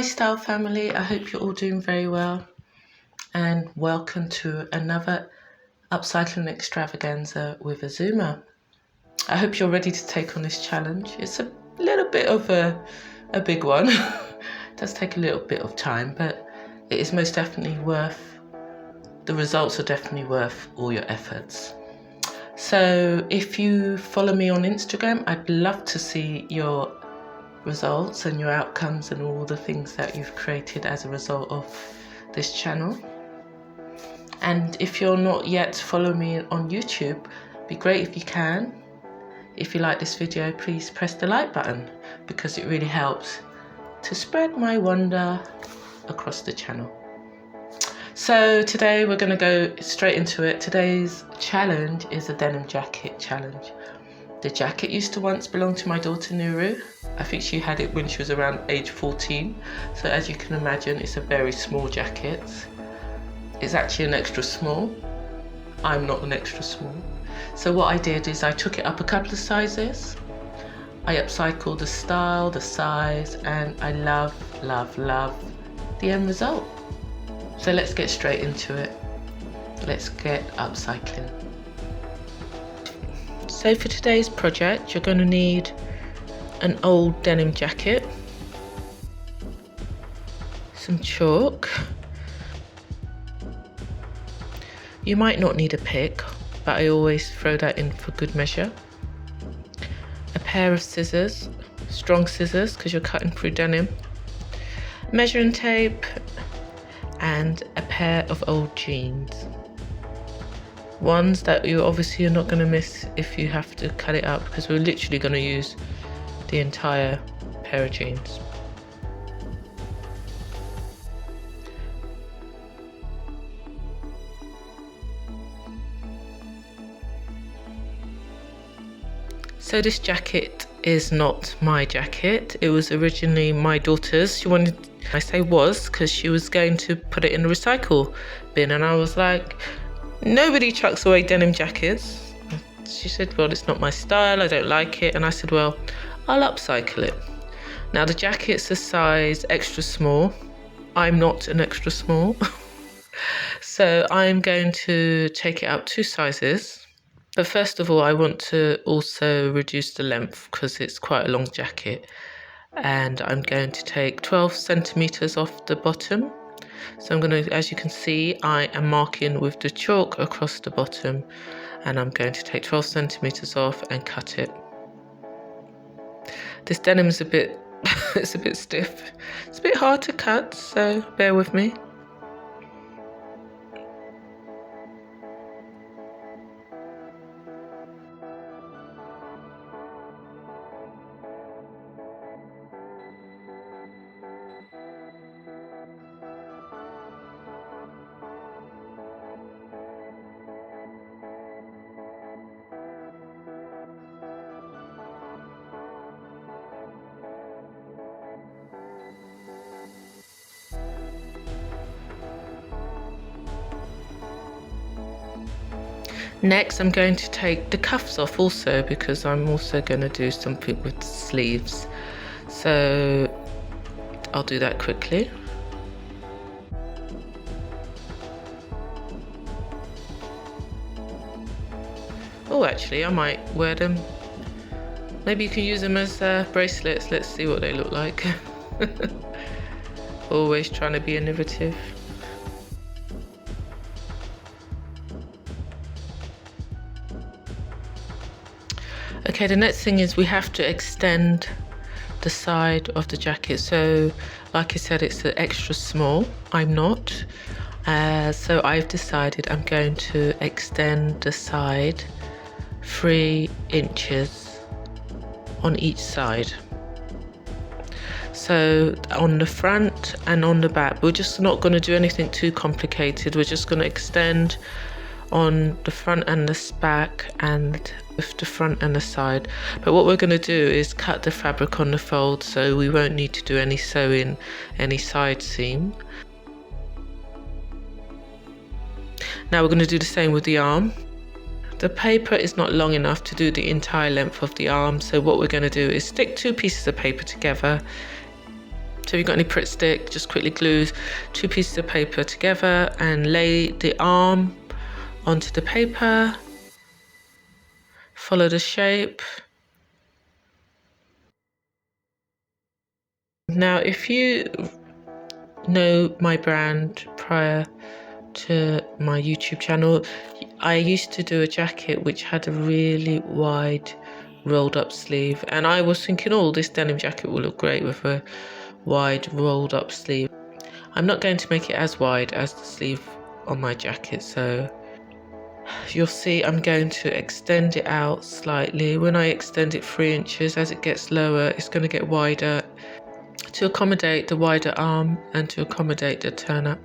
Style family, I hope you're all doing very well and welcome to another upcycling extravaganza with Azuma. I hope you're ready to take on this challenge. It's a little bit of a big one. It does take a little bit of time, but it is most definitely the results are definitely worth all your efforts. So if you follow me on Instagram, I'd love to see your results and your outcomes and all the things that you've created as a result of this channel. And if you're not yet following me on YouTube, it'd be great if you can. If you like this video, please press the like button because it really helps to spread my wonder across the channel. So today we're going to go straight into it. Today's challenge is a denim jacket challenge. The jacket used to once belong to my daughter Nuru. I think she had it when she was around age 14. So as you can imagine, it's a very small jacket. It's actually an extra small. I'm not an extra small. So what I did is I took it up a couple of sizes. I upcycled the style, the size, and I love the end result. So let's get straight into it. Let's get upcycling. So for today's project, you're going to need an old denim jacket, some chalk. You might not need a pick, but I always throw that in for good measure. A pair of scissors, strong scissors because you're cutting through denim, measuring tape, and a pair of old jeans. Ones that you obviously are not going to miss if you have to cut it up, because we're literally going to use the entire pair of jeans. So this jacket is not my jacket. It was originally my daughter's. She wanted, I say was, because she was going to put it in the recycle bin, and I was like, nobody chucks away denim jackets. She said, well, it's not my style, I don't like it. And I said, well, I'll upcycle it. Now the jacket's a size extra small. I'm not an extra small. So I'm going to take it up 2 sizes. But first of all, I want to also reduce the length because it's quite a long jacket. And I'm going to take 12 centimeters off the bottom. So I'm going to, as you can see, I am marking with the chalk across the bottom, and I'm going to take 12 centimeters off and cut it. This denim is it's a bit stiff. It's a bit hard to cut, so bear with me. Next, I'm going to take the cuffs off also, because I'm also going to do something with the sleeves. So I'll do that quickly. Oh, actually, I might wear them. Maybe you can use them as bracelets. Let's see what they look like. Always trying to be innovative. Okay, the next thing is we have to extend the side of the jacket. So like I said, it's an extra small. I'm not. So I've decided I'm going to extend the side 3 inches on each side. So on the front and on the back, we're just not going to do anything too complicated. We're just going to extend on the front and the back and with the front and the side. But what we're going to do is cut the fabric on the fold, so we won't need to do any sewing, any side seam. Now we're going to do the same with the arm. The paper is not long enough to do the entire length of the arm, so what we're going to do is stick 2 pieces of paper together So if you've got any Pritt stick, just quickly glue 2 pieces of paper together and lay the arm onto the paper. Follow the shape. Now, if you know my brand prior to my YouTube channel, I used to do a jacket which had a really wide rolled up sleeve, and I was thinking, oh, this denim jacket will look great with a wide rolled up sleeve. I'm not going to make it as wide as the sleeve on my jacket, so you'll see I'm going to extend it out slightly. When I extend it 3 inches, as it gets lower, it's going to get wider to accommodate the wider arm and to accommodate the turn up.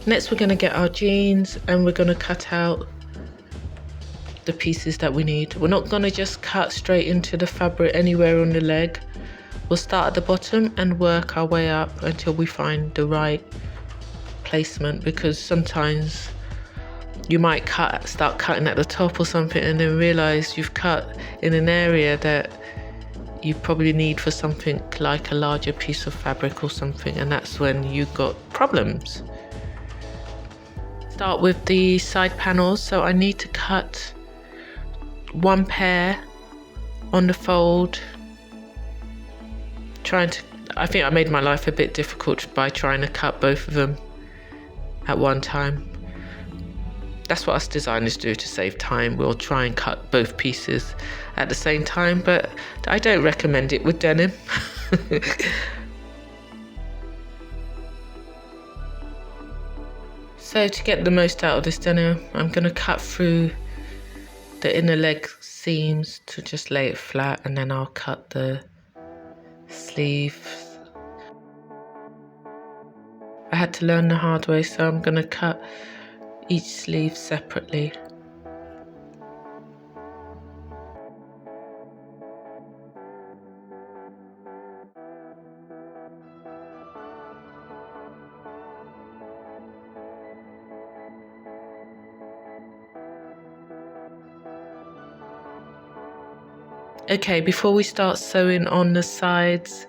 Next, we're going to get our jeans and we're going to cut out the pieces that we need. We're not going to just cut straight into the fabric anywhere on the leg. We'll start at the bottom and work our way up until we find the right placement, because sometimes you might start cutting at the top or something and then realize you've cut in an area that you probably need for something like a larger piece of fabric or something, and that's when you've got problems. Start with the side panels. So I need to cut 1 pair on the fold. I think I made my life a bit difficult by trying to cut both of them at one time. That's what us designers do to save time. We'll try and cut both pieces at the same time, but I don't recommend it with denim. So to get the most out of this denim, I'm going to cut through the inner leg seams to just lay it flat, and then I'll cut the sleeves. I had to learn the hard way, so I'm going to cut each sleeve separately. Okay, before we start sewing on the sides,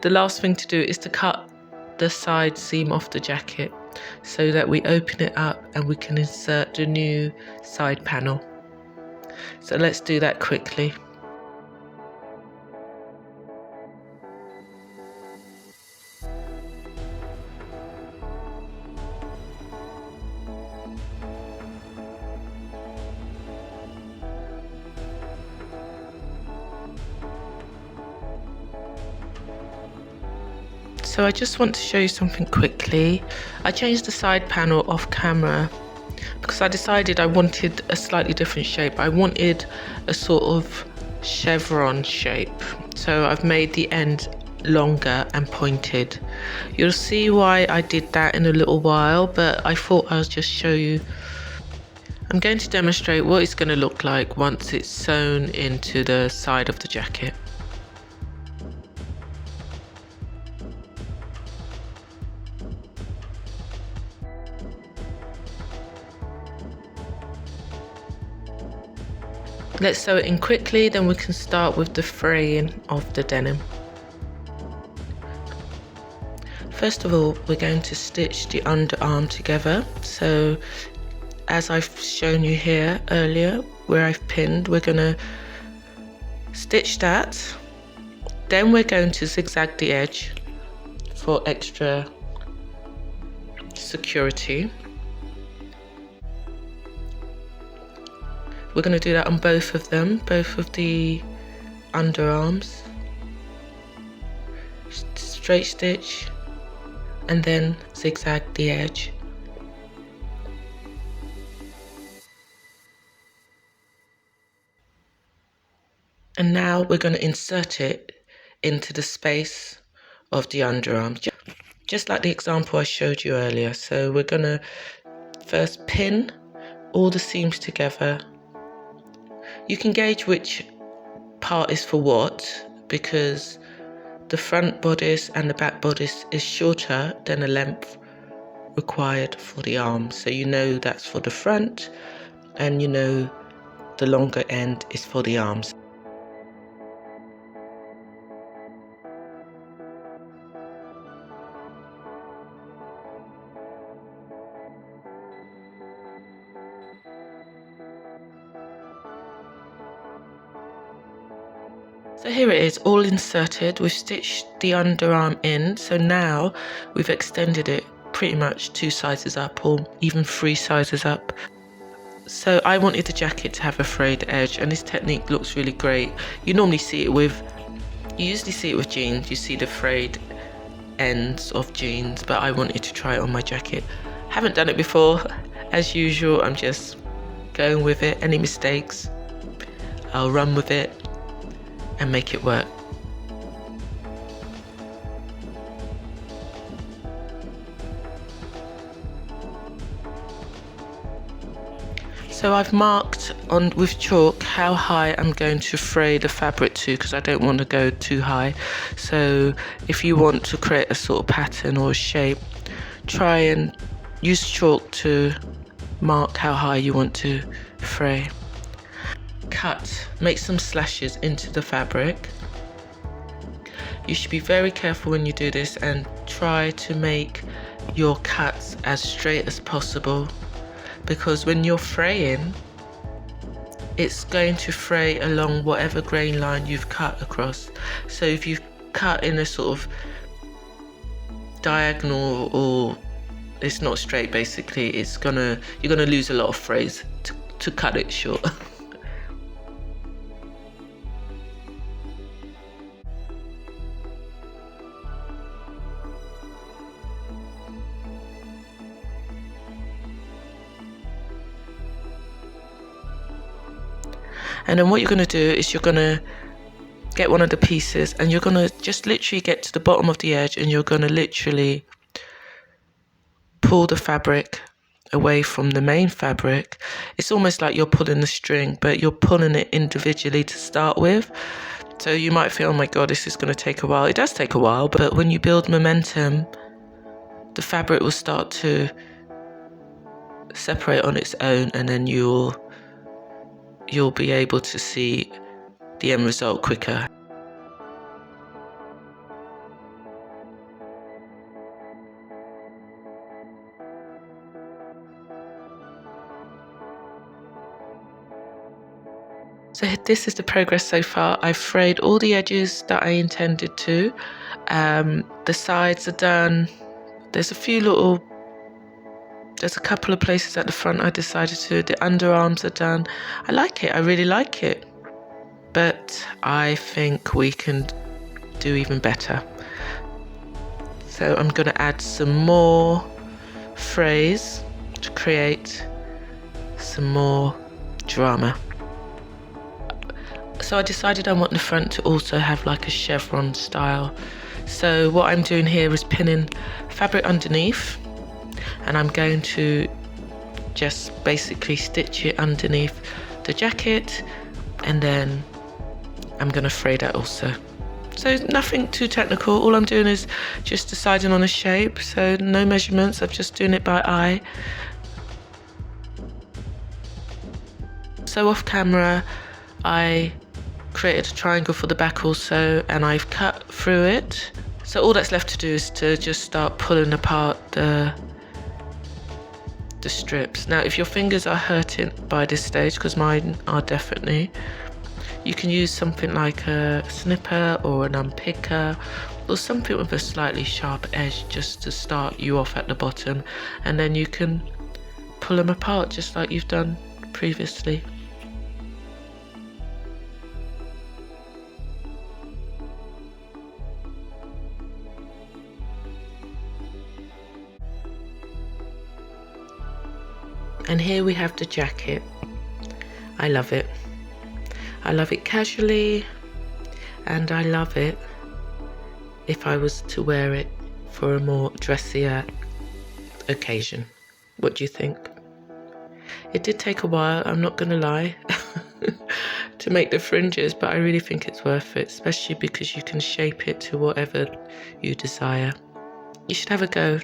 the last thing to do is to cut the side seam off the jacket so that we open it up and we can insert the new side panel. So let's do that quickly. So I just want to show you something quickly. I changed the side panel off camera because I decided I wanted a slightly different shape. I wanted a sort of chevron shape. So I've made the end longer and pointed. You'll see why I did that in a little while, but I thought I'll just show you. I'm going to demonstrate what it's going to look like once it's sewn into the side of the jacket. Let's sew it in quickly, then we can start with the fraying of the denim. First of all, we're going to stitch the underarm together. So as I've shown you here earlier, where I've pinned, we're going to stitch that. Then we're going to zigzag the edge for extra security. We're going to do that on both of them, both of the underarms. straight stitch and then zigzag the edge. And now we're going to insert it into the space of the underarm, just like the example I showed you earlier. So we're going to first pin all the seams together. You can gauge which part is for what, because the front bodice and the back bodice is shorter than the length required for the arm. So you know that's for the front, and you know the longer end is for the arms. So here it is, all inserted. We've stitched the underarm in, so now we've extended it pretty much 2 sizes up, or even 3 sizes up. So I wanted the jacket to have a frayed edge, and this technique looks really great. You usually see it with jeans. You see the frayed ends of jeans, but I wanted to try it on my jacket. Haven't done it before. As usual, I'm just going with it. Any mistakes, I'll run with it and make it work. So I've marked on with chalk how high I'm going to fray the fabric to, because I don't want to go too high. So if you want to create a sort of pattern or a shape, try and use chalk to mark how high you want to fray. Cut, make some slashes into the fabric. You should be very careful when you do this and try to make your cuts as straight as possible, because when you're fraying, it's going to fray along whatever grain line you've cut across. So if you've cut in a sort of diagonal, or it's not straight, basically you're gonna lose a lot of frays to cut it short. And then what you're going to do is you're going to get one of the pieces, and you're going to just literally get to the bottom of the edge, and you're going to literally pull the fabric away from the main fabric. It's almost like you're pulling the string, but you're pulling it individually to start with. So you might feel, oh my God, this is going to take a while. It does take a while, but when you build momentum, the fabric will start to separate on its own, and then you'll be able to see the end result quicker. So this is the progress so far. I've frayed all the edges that I intended to. The sides are done. There's a couple of places at the front I decided to. The underarms are done. I like it. I really like it. But I think we can do even better. So I'm going to add some more frays to create some more drama. So I decided I want the front to also have like a chevron style. So what I'm doing here is pinning fabric underneath, and I'm going to just basically stitch it underneath the jacket, and then I'm going to fray that also. So nothing too technical. All I'm doing is just deciding on a shape, so no measurements. I'm just doing it by eye. So off camera I created a triangle for the back also, and I've cut through it. So all that's left to do is to just start pulling apart the strips. Now if your fingers are hurting by this stage, because mine are definitely, you can use something like a snipper or an unpicker, or something with a slightly sharp edge, just to start you off at the bottom, and then you can pull them apart just like you've done previously. And here we have the jacket. I love it. I love it casually, and I love it if I was to wear it for a more dressier occasion. What do you think? It did take a while, I'm not going to lie, to make the fringes, but I really think it's worth it, especially because you can shape it to whatever you desire. You should have a go.